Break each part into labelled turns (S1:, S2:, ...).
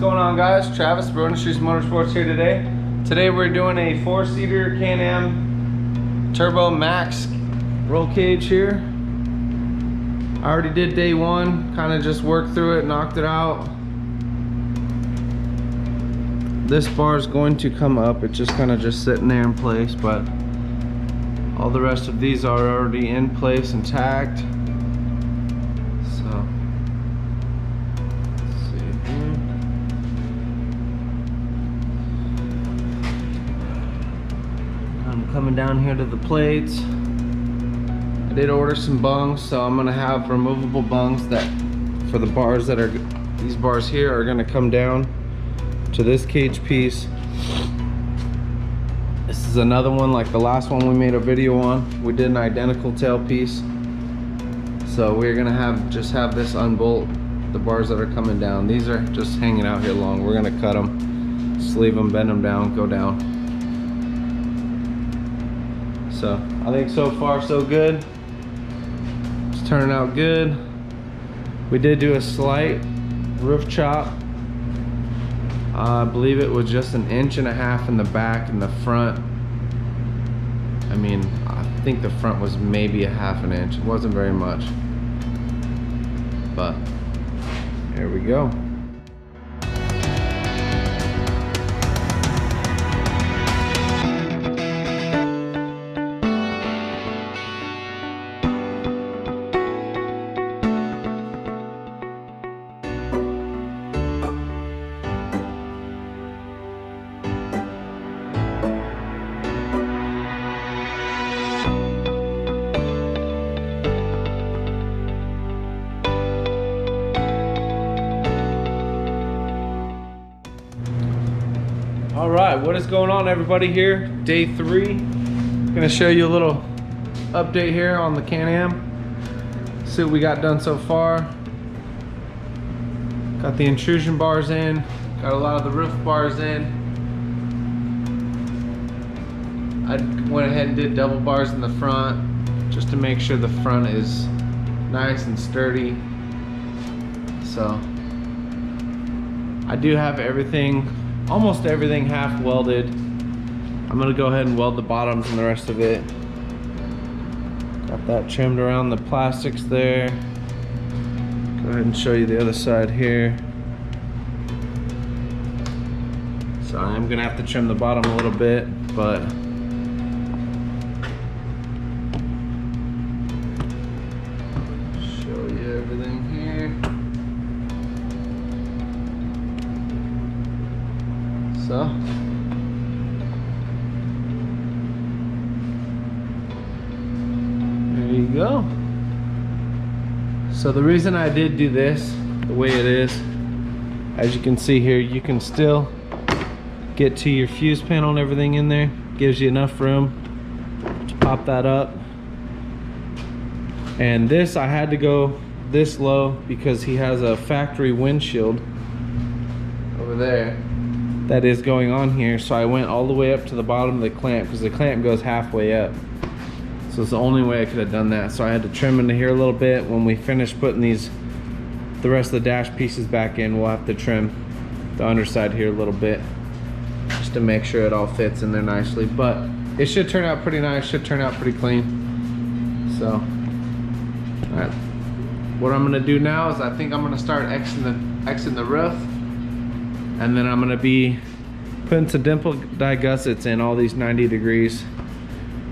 S1: going on, guys? Travis, Motorsports here today. Today we're doing a 4-seater CanAm Turbo Max roll cage here. I already did day one, kind of just worked through it, knocked it out. This bar is going to come up. It's just kind of just sitting there in place, but all the rest of these are already in place intact. So let's see here. I'm coming down here to the plates. I did order some bungs, so I'm gonna have removable bungs that for the bars that are, these bars here are gonna come down to this cage piece. This is another one like the last one we made a video on. We did an identical tail piece. So we're gonna just have this unbolt the bars that are coming down. These are just hanging out here long. We're gonna cut them, sleeve them, bend them down, go down. So I think so far so good. It's turning out good. We did do a slight roof chop. I believe it was just 1.5 inches in the back and the front. I mean, I think the front was maybe 1/2 inch. It wasn't very much. But here we go. All right, what is going on, everybody? Here, day 3. I'm gonna show you a little update here on the CanAm. See what we got done so far. Got the intrusion bars in, got a lot of the roof bars in. I went ahead and did double bars in the front just to make sure the front is nice and sturdy. So I do have everything, almost everything half welded. I'm gonna go ahead and weld the bottoms and the rest of it. Got that trimmed around the plastics there. Go ahead and show you the other side here. So I'm gonna have to trim the bottom a little bit, but show you everything here. So there you go. So the reason I did do this the way it is, as you can see here, you can still get to your fuse panel and everything in there. Gives you enough room to pop that up. And this, I had to go this low because he has a factory windshield over there that is going on here, so I went all the way up to the bottom of the clamp because the clamp goes halfway up. So it's the only way I could have done that. So I had to trim into here a little bit. When we finish putting the rest of the dash pieces back in, we'll have to trim the underside here a little bit just to make sure it all fits in there nicely. But it should turn out pretty nice, should turn out pretty clean. So all right, what I'm gonna do now is I think I'm gonna start Xing the roof. And then I'm gonna be putting some dimple die gussets in all these 90 degrees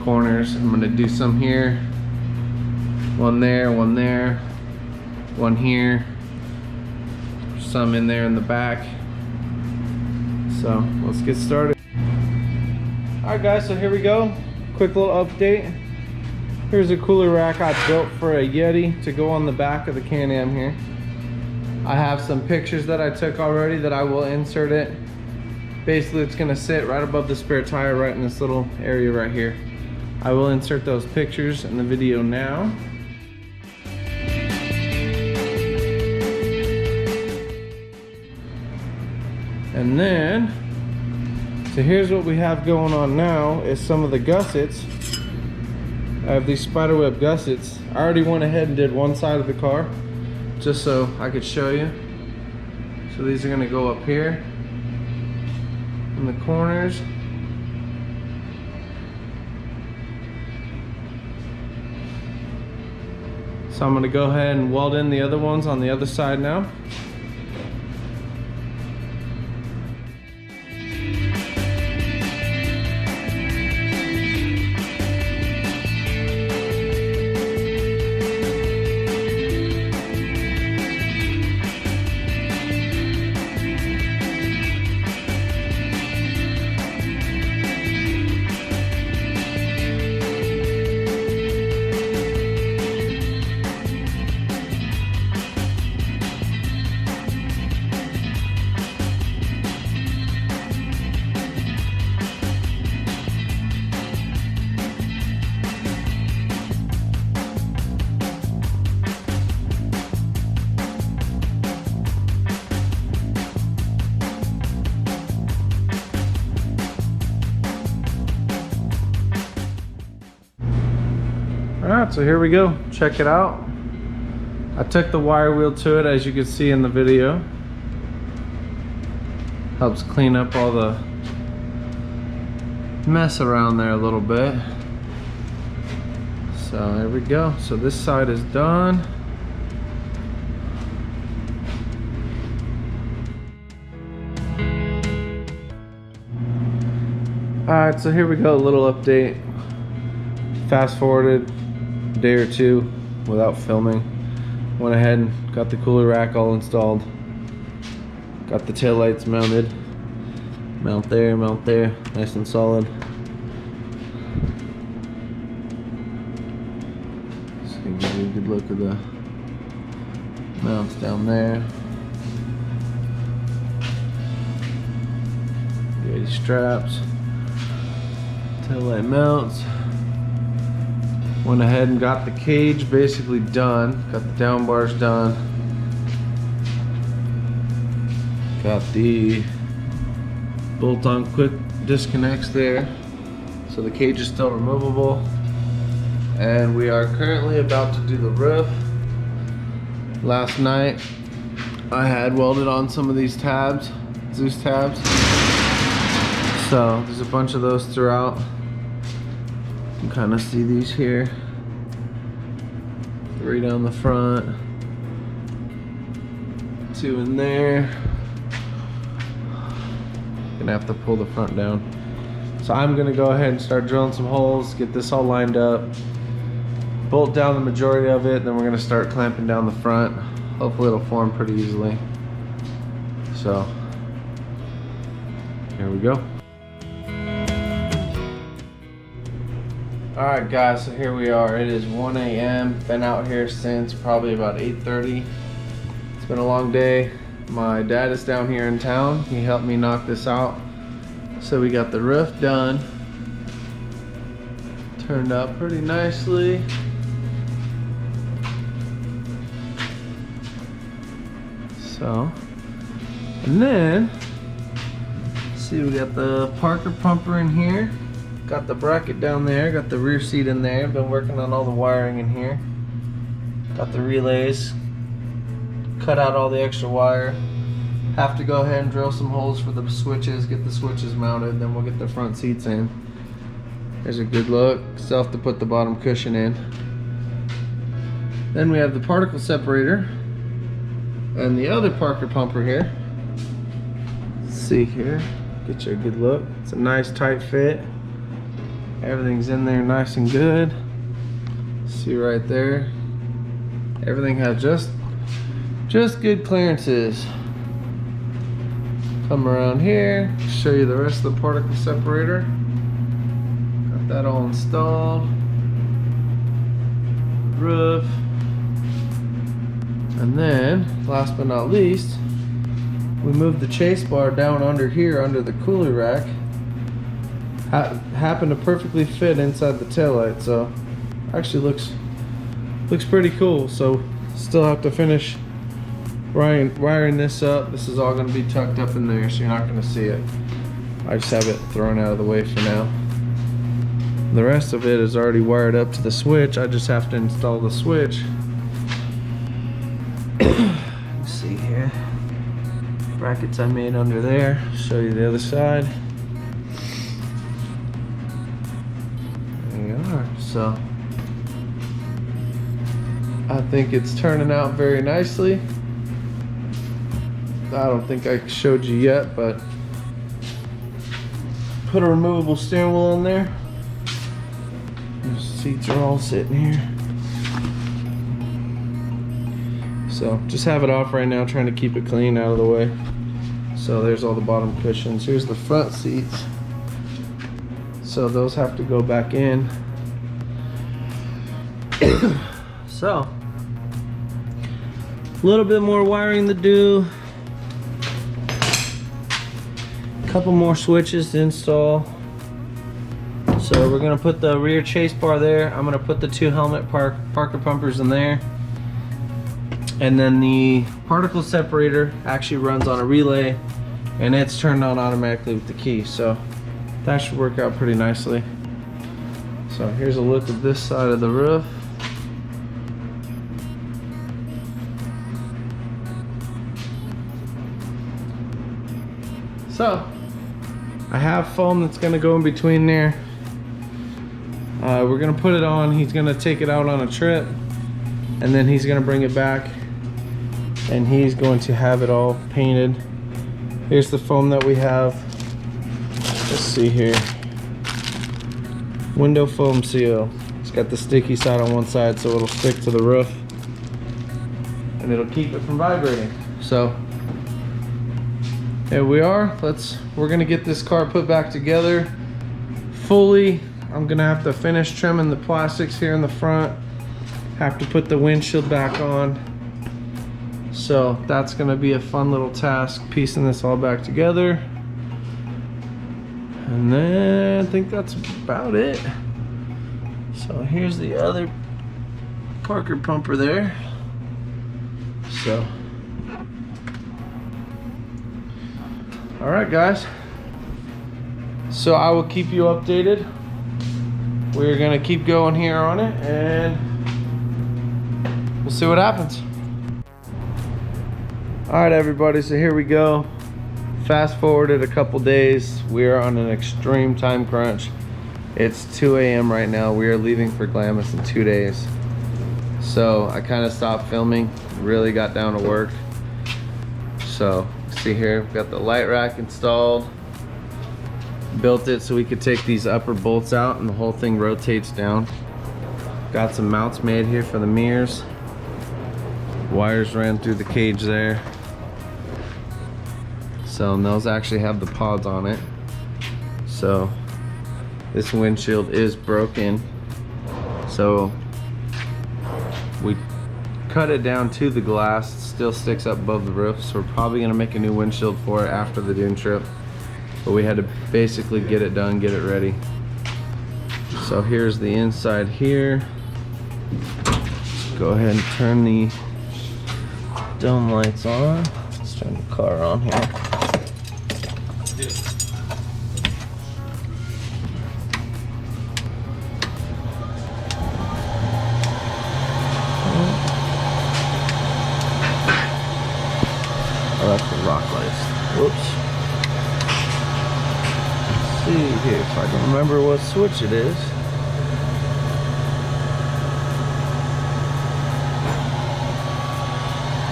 S1: corners. I'm gonna do some here, one there, one here, some in there in the back. So let's get started. All right, guys, so here we go. Quick little update. Here's a cooler rack I built for a Yeti to go on the back of the CanAm here. I have some pictures that I took already that I will insert it. Basically, it's gonna sit right above the spare tire, right in this little area right here. I will insert those pictures in the video now. And then, so here's what we have going on now is some of the gussets. I have these spiderweb gussets. I already went ahead and did one side of the car just so I could show you. So these are gonna go up here in the corners. So I'm gonna go ahead and weld in the other ones on the other side now. Alright, so here we go. Check it out. I took the wire wheel to it, as you can see in the video. Helps clean up all the mess around there a little bit. So there we go. So this side is done. Alright, so here we go, a little update. Fast forwarded a day or two without filming. Went ahead and got the cooler rack all installed. Got the tail lights mounted. Mount there, nice and solid. Just gonna give you a good look at the mounts down there. Ready straps. Tail light mounts. Went ahead and got the cage basically done. Got the down bars done. Got the bolt-on quick disconnects there. So the cage is still removable. And we are currently about to do the roof. Last night I had welded on some of these tabs, Zeus tabs. So there's a bunch of those throughout. You can kind of see these here. 3 down the front, 2 in there. Gonna have to pull the front down. So I'm gonna go ahead and start drilling some holes, get this all lined up, bolt down the majority of it, then we're gonna start clamping down the front. Hopefully it'll form pretty easily. So here we go. Alright guys, so here we are. It is 1 a.m. Been out here since probably about 8:30. It's been a long day. My dad is down here in town. He helped me knock this out. So we got the roof done. Turned out pretty nicely. So, and then, see, we got the Parker pumper in here. Got the bracket down there, got the rear seat in there. Been working on all the wiring in here. Got the relays. Cut out all the extra wire. Have to go ahead and drill some holes for the switches, get the switches mounted, then we'll get the front seats in. There's a good look. Still have to put the bottom cushion in. Then we have the particle separator and the other Parker pumper here. Let's see here, get you a good look. It's a nice tight fit. Everything's in there nice and good. See right there. Everything has just good clearances. Come around here, show you the rest of the particle separator. Got that all installed. Roof. And then, last but not least, we moved the chase bar down under here, under the cooler rack. Happened to perfectly fit inside the taillight, so actually looks pretty cool. So still have to finish wiring this up. This is all going to be tucked up in there, so you're not going to see it. I just have it thrown out of the way for now. The rest of it is already wired up to the switch. I just have to install the switch. Let's see here. brackets I made under there. Show you the other side. There you are. So I think it's turning out very nicely. I don't think I showed you yet, but put a removable steering wheel on there. The seats are all sitting here. So just have it off right now, trying to keep it clean out of the way. So there's all the bottom cushions. Here's the front seats. So those have to go back in. So a little bit more wiring to do. A couple more switches to install. So we're gonna put the rear chase bar there. I'm gonna put the 2 helmet Parker pumpers in there. And then the particle separator actually runs on a relay, and it's turned on automatically with the key. So that should work out pretty nicely. So here's a look at this side of the roof. So I have foam that's gonna go in between there. We're gonna put it on. He's gonna take it out on a trip, and then he's gonna bring it back, and he's going to have it all painted. Here's the foam that we have. Let's see here. Window foam seal. It's got the sticky side on one side, so it'll stick to the roof and it'll keep it from vibrating. So here we are. We're gonna get this car put back together fully. I'm gonna have to finish trimming the plastics here in the front. Have to put the windshield back on. So that's gonna be a fun little task, piecing this all back together. And then I think that's about it. So here's the other Parker pumper there. So, all right guys. So I will keep you updated. We're gonna keep going here on it, and we'll see what happens. All right, everybody, so here we go. Fast forwarded a couple days. We are on an extreme time crunch. It's 2 a.m. right now. We are leaving for Glamis in 2 days. So I kind of stopped filming, really got down to work. So see here, we've got the light rack installed. Built it so we could take these upper bolts out and the whole thing rotates down. Got some mounts made here for the mirrors. Wires ran through the cage there. So, and those actually have the pods on it. So this windshield is broken. So we cut it down to the glass. It still sticks up above the roof. So we're probably gonna make a new windshield for it after the dune trip. But we had to basically get it done, get it ready. So here's the inside here. Go ahead and turn the dome lights on. Let's turn the car on here. Oh, that's the rock lights. Whoops. Let's see here if I can remember what switch it is.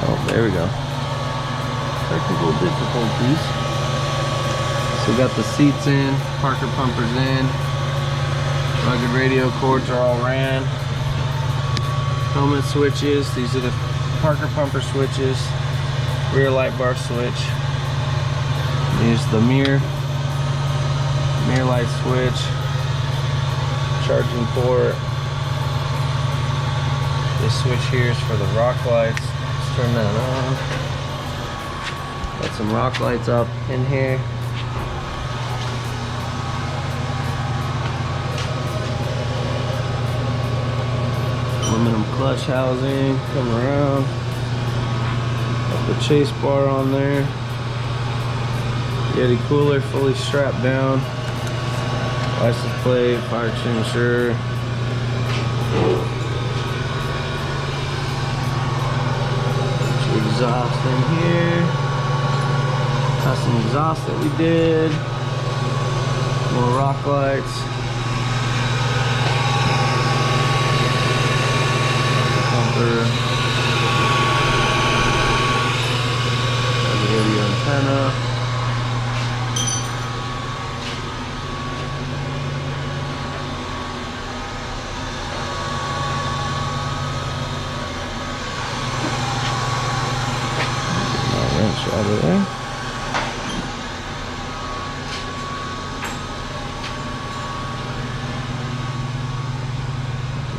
S1: Oh, there we go. Technical difficulties. So we got the seats in, Parker pumpers in, rugged radio cords are all ran. Helmet switches, these are the Parker pumper switches. Rear light bar switch. Here's the mirror light switch. Charging port. This switch here is for the rock lights. Let's turn that on. Got some rock lights up in here. Aluminum clutch housing, come around. Got the chase bar on there. Yeti cooler fully strapped down. License plate, fire extinguisher. Exhaust in here. Custom exhaust that we did. More rock lights. Bumper. Radio antenna. Wrench out of there.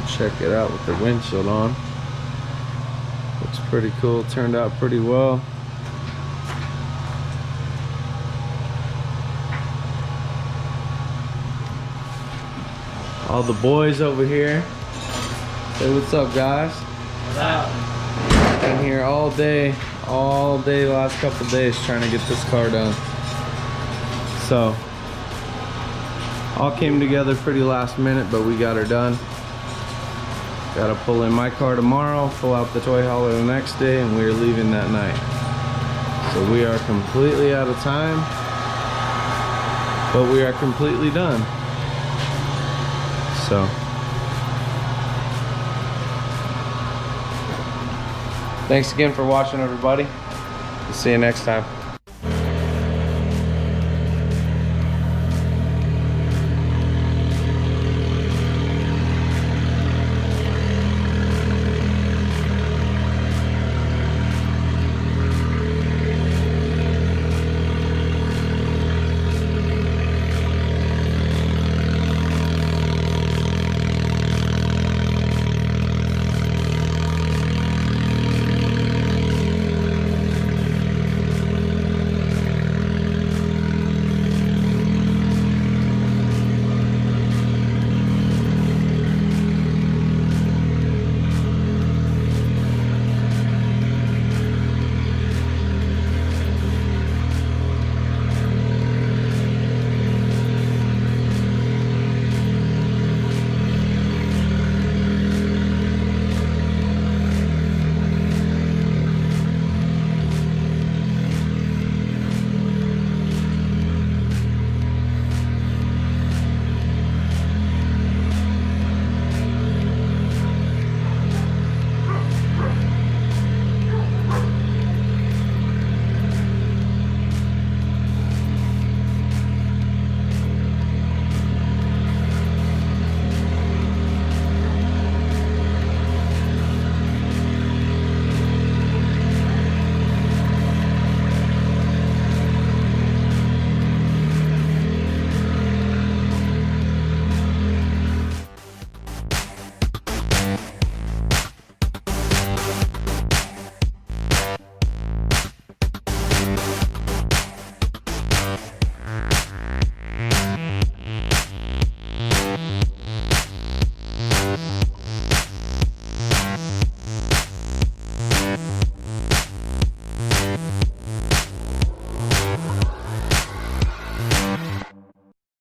S1: Check it out with the windshield on. Looks pretty cool. Turned out pretty well. All the boys over here. Say what's up, guys.
S2: What's up?
S1: Been here all day the last couple days trying to get this car done. So all came together pretty last minute, but we got her done. Gotta pull in my car tomorrow, pull out the toy hauler the next day, and we're leaving that night. So we are completely out of time, but we are completely done. So thanks again for watching, everybody. See you next time.